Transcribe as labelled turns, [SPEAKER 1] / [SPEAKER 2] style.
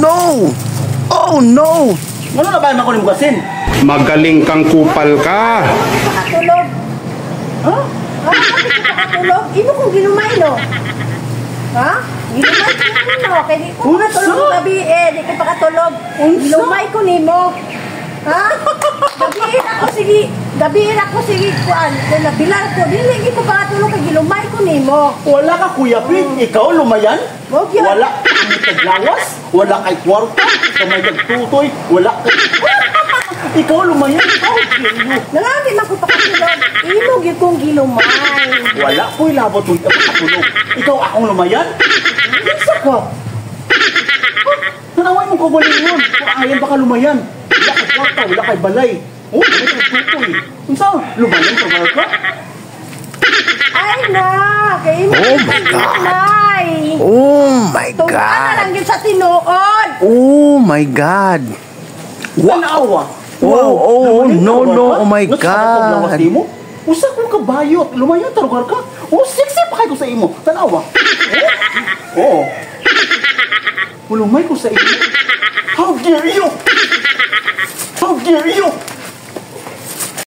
[SPEAKER 1] no! Oh no!
[SPEAKER 2] Ano na ba yung makunin mo kasin?
[SPEAKER 3] Magaling kang kupal ka.
[SPEAKER 4] Pakatulog. Ha? Pakatulog? Imo kong ginumay, no? Ha? Ginumay ko no? Kaya di ko pakatulog gabi eh. Di ko pakatulog. Ginumay ko nimo. Ha? Gabiin ako sige kuan. Nabilar ko. Dili ko pakatulog kay ginumay ko nimo.
[SPEAKER 2] Wala ka, Kuya Pin. Ikaw lumayan? Wala kay taglawas. Wala kay kwarta. Kamay tagtutoy. Wala kay... Ikaw lumayan.
[SPEAKER 4] Nangati man ko pakatulog. Imo gyud kong ginumay.
[SPEAKER 2] Wala ko'y labot mo pakatulog. Ikaw akong lumayan? Isa ka. Nanaway mo ko yun. Ayan baka lumayan. Wala kay kwarta. Wala kay balay. Oh, kamay tagtutoy. Unsa? Lumayan ka ba?
[SPEAKER 4] Ay na! Kay imo
[SPEAKER 1] Oh my God!
[SPEAKER 4] ginumay.
[SPEAKER 1] Oh my
[SPEAKER 4] Tungkol na
[SPEAKER 1] God!
[SPEAKER 4] lang yun sa tinuod.
[SPEAKER 1] Oh my God!
[SPEAKER 2] Wow!
[SPEAKER 1] Oh, no, oh my God!
[SPEAKER 2] Usa ko kabayot, lumayan tarugar ka. Oh, sexy pa kayo sa imo. Tanawa. Oo. Ulumay ko sa imo. How dare you? How dare you?